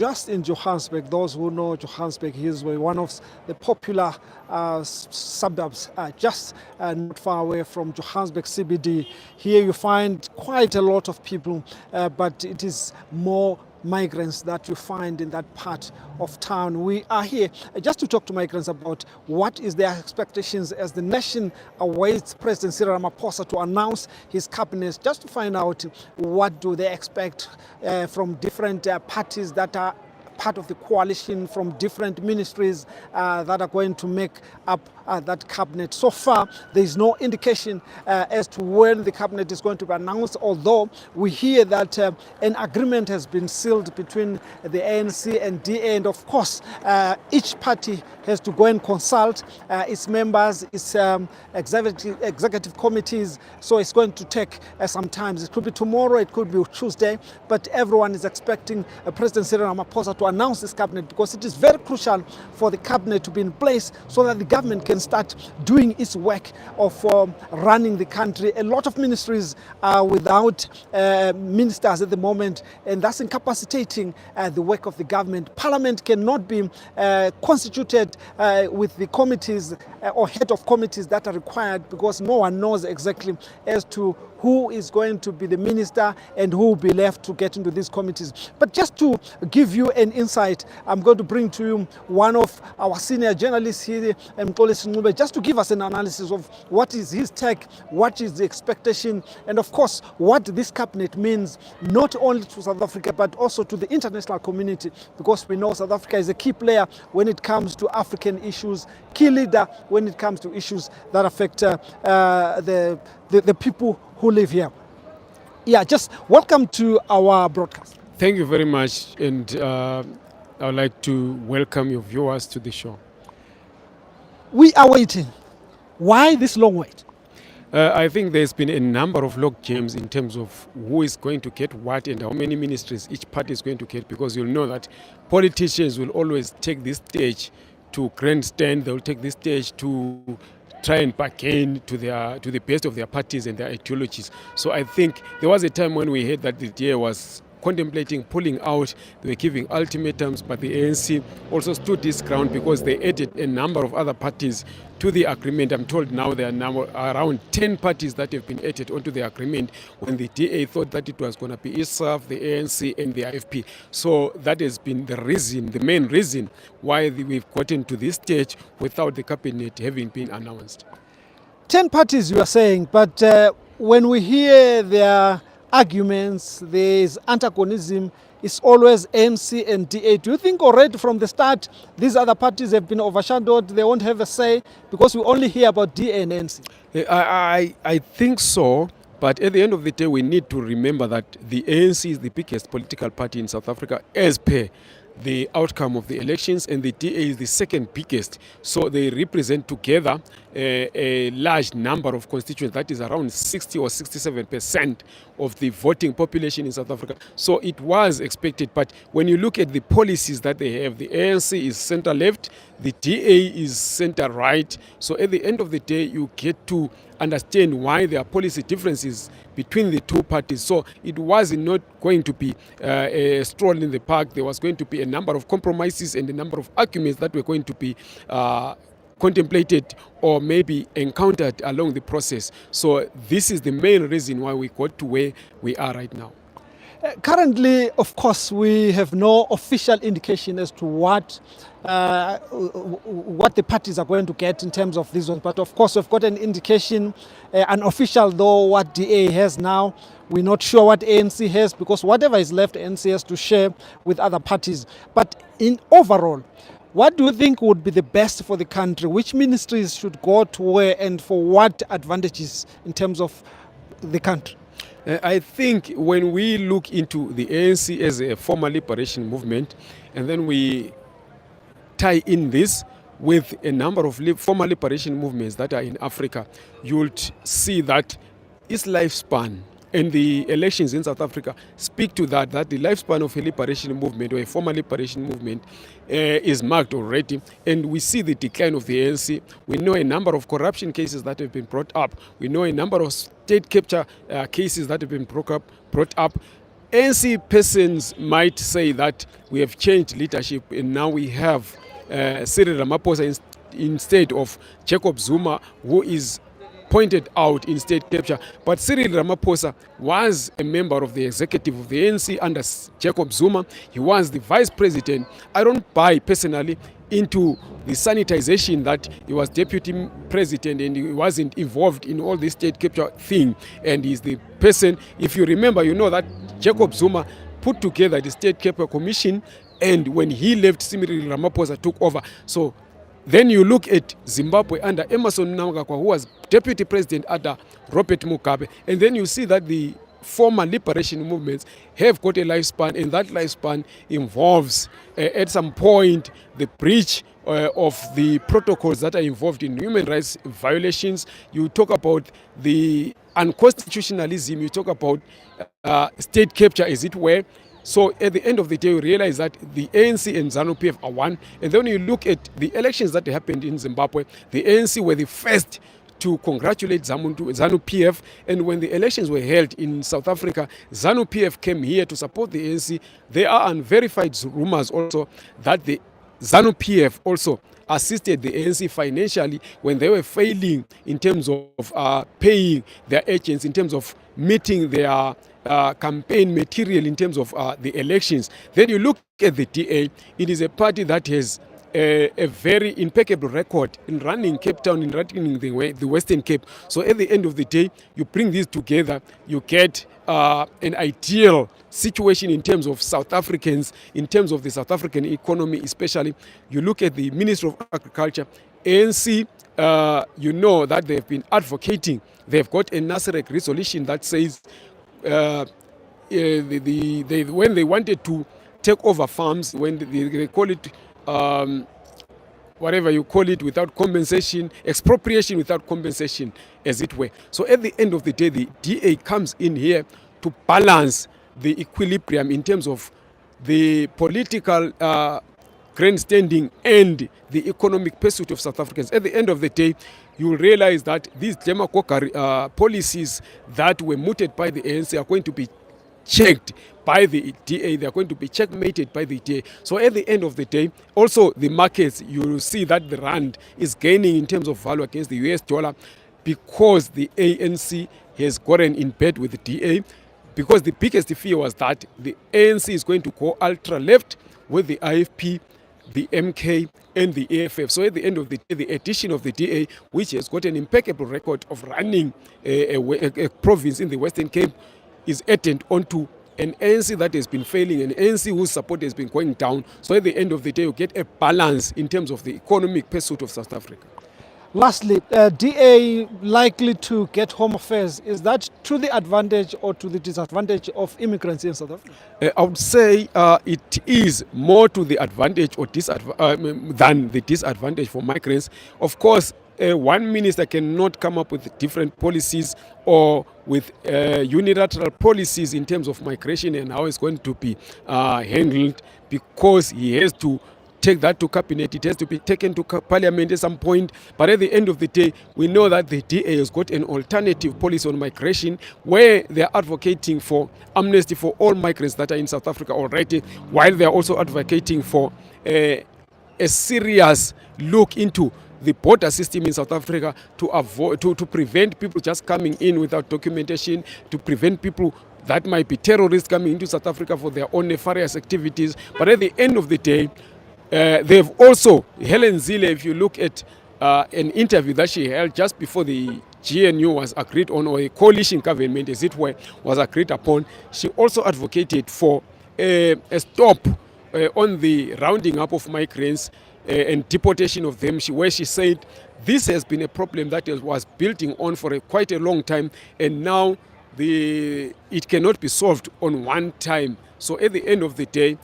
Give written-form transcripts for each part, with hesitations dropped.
just in Johannesburg. Those who know Johannesburg, is one of the popular suburbs, just not far away from Johannesburg CBD. Here you find quite a lot of people, but it is more migrants that you find in that part of town. We are here just to talk to migrants about what is their expectations as the nation awaits President Cyril Ramaphosa to announce his cabinet, just to find out what do they expect from different parties that are part of the coalition, from different ministries that are going to make up that cabinet. So far, there is no indication as to when the cabinet is going to be announced, although we hear that an agreement has been sealed between the ANC and DA, and of course, each party has to go and consult its members, its executive committees, so it's going to take some time. It could be tomorrow, it could be Tuesday, but everyone is expecting President Cyril Ramaphosa to announce this cabinet, because it is very crucial for the cabinet to be in place so that the government can start doing its work of running the country. A lot of ministries are without ministers at the moment, and that's incapacitating the work of the government. Parliament cannot be constituted with the committees or head of committees that are required, because no one knows exactly as to who is going to be the minister and who will be left to get into these committees. But just to give you an insight, I'm going to bring to you one of our senior journalists here, Mxolisi Ncube, just to give us an analysis of what is his take, what is the expectation, and of course, what this cabinet means, not only to South Africa, but also to the international community, because we know South Africa is a key player when it comes to African issues, key leader when it comes to issues that affect the people who live here. Yeah, just welcome to our broadcast. Thank you very much, and I would like to welcome your viewers to the show. We are waiting. Why this long wait? I think there's been a number of log jams in terms of who is going to get what and how many ministries each party is going to get, because you'll know that politicians will always take this stage to grandstand. They'll take this stage to try and bargain to the best of their parties and their ideologies. So I think there was a time when we heard that the DA was contemplating pulling out. They were giving ultimatums, but the ANC also stood this ground because they added a number of other parties to the agreement. I'm told now there are now around 10 parties that have been added onto the agreement, when the DA thought that it was going to be ISAF, the ANC and the IFP. So that has been the reason, the main reason why we've gotten to this stage without the cabinet having been announced. 10 parties you are saying, but when we hear their arguments, there is antagonism, it's always ANC and DA. Do you think already from the start these other parties have been overshadowed, they won't have a say, because we only hear about DA and ANC? I think so, but at the end of the day we need to remember that the ANC is the biggest political party in South Africa as per the outcome of the elections, and the DA is the second biggest. So they represent together a large number of constituents, that is around 60 or 67% of the voting population in South Africa. So it was expected, but when you look at the policies that they have, the ANC is center left, the DA is center right. So at the end of the day, you get to understand why there are policy differences between the two parties. So it was not going to be a stroll in the park. There was going to be a number of compromises and a number of arguments that were going to be contemplated or maybe encountered along the process. So this is the main reason why we got to where we are right now. Currently, of course, we have no official indication as to what the parties are going to get in terms of these ones. But of course, we've got an indication, unofficial though, what DA has now. We're not sure what ANC has, because whatever is left, ANC has to share with other parties. But in overall, what do you think would be the best for the country? Which ministries should go to where, and for what advantages in terms of the country? I think when we look into the ANC as a former liberation movement, and then we tie in this with a number of former liberation movements that are in Africa, you'll see that its lifespan and the elections in South Africa speak to that the lifespan of a liberation movement or a former liberation movement is marked already. And we see the decline of the ANC. We know a number of corruption cases that have been brought up. We know a number of state capture cases that have been brought up. ANC persons might say that we have changed leadership and now we have Cyril Ramaphosa instead of Jacob Zuma, who is pointed out in state capture. But Cyril Ramaphosa was a member of the executive of the ANC under Jacob Zuma. He was the vice president. I don't buy personally into the sanitization that he was deputy president and he wasn't involved in all this state capture thing. And he's the person, if you remember, you know that Jacob Zuma put together the state capture commission, and when he left, Cyril Ramaphosa took over. So then you look at Zimbabwe under Emerson Mnangagwa, who was deputy president under Robert Mugabe, and then you see that the former liberation movements have got a lifespan, and that lifespan involves at some point the breach of the protocols that are involved in human rights violations. You talk about the unconstitutionalism, you talk about state capture, as it were. So at the end of the day, we realize that the ANC and ZANU-PF are one. And then when you look at the elections that happened in Zimbabwe, the ANC were the first to congratulate ZANU-PF. And when the elections were held in South Africa, ZANU-PF came here to support the ANC. There are unverified rumors also that the ZANU-PF also assisted the ANC financially when they were failing in terms of paying their agents, in terms of meeting their campaign material in terms of the elections. Then you look at the DA, it is a party that has a very impeccable record in running Cape Town, in running the Western Cape. So at the end of the day, you bring these together, you get an ideal situation in terms of South Africans, in terms of the South African economy especially. You look at the Ministry of Agriculture, ANC, you know that they've been advocating. They've got a Nasrec resolution that says when they wanted to take over farms, when they call it whatever you call it, without compensation, expropriation without compensation, as it were. So at the end of the day, the DA comes in here to balance the equilibrium in terms of the political grandstanding and the economic pursuit of South Africans. At the end of the day, you will realize that these demagoguery policies that were mooted by the ANC are going to be checked by the DA. They are going to be checkmated by the DA. So at the end of the day, also the markets, you will see that the rand is gaining in terms of value against the US dollar because the ANC has gotten in bed with the DA, because the biggest fear was that the ANC is going to go ultra-left with the IFP, the MK and the AFF. So at the end of the day, the addition of the DA, which has got an impeccable record of running a province in the Western Cape, is added onto an ANC that has been failing, an ANC whose support has been going down. So at the end of the day, you get a balance in terms of the economic pursuit of South Africa. Lastly, DA likely to get home affairs. Is that to the advantage or to the disadvantage of immigrants in South Africa? I would say it is more to the advantage or than the disadvantage for migrants. Of course, one minister cannot come up with different policies or with unilateral policies in terms of migration and how it's going to be handled, because he has to take that to cabinet. It has to be taken to parliament at some point. But at the end of the day, we know that the DA has got an alternative policy on migration where they are advocating for amnesty for all migrants that are in South Africa already, while they are also advocating for a serious look into the border system in South Africa to prevent people just coming in without documentation, to prevent people that might be terrorists coming into South Africa for their own nefarious activities. But at the end of the day, they've also, Helen Zille, if you look at an interview that she held just before the GNU was agreed on, or a coalition government as it were, was agreed upon, she also advocated for a stop on the rounding up of migrants and deportation of them, where she said this has been a problem that was building on for quite a long time, and now it cannot be solved on one time. So at the end of the day,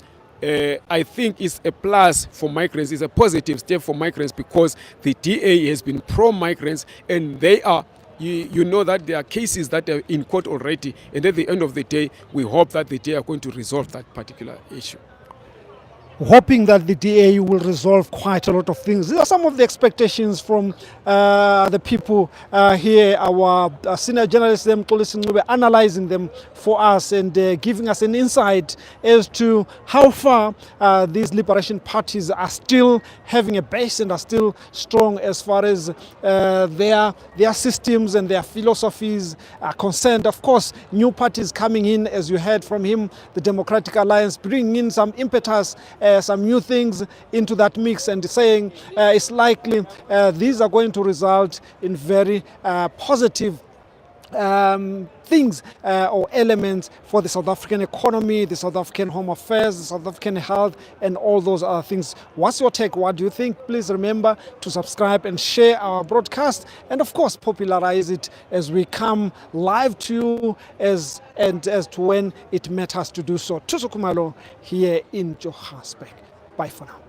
I think it's a plus for migrants, it's a positive step for migrants, because the DA has been pro-migrants, and they are, you know that there are cases that are in court already, and at the end of the day, we hope that the DA are going to resolve that particular issue. hoping that the DA will resolve quite a lot of things. These are some of the expectations from the people here. Our senior journalists, them analyzing them for us and giving us an insight as to how far these liberation parties are still having a base and are still strong as far as their systems and their philosophies are concerned. Of course, new parties coming in, as you heard from him, the Democratic Alliance, bringing in some impetus, some new things into that mix, and saying it's likely these are going to result in very positive things or elements for the South African economy, the South African Home Affairs, the South African health, and all those other things. What's your take? What do you think? Please remember to subscribe and share our broadcast, and of course popularize it as we come live to you as to when it matters to do so. Tusukumalo here in Johannesburg. Bye for now.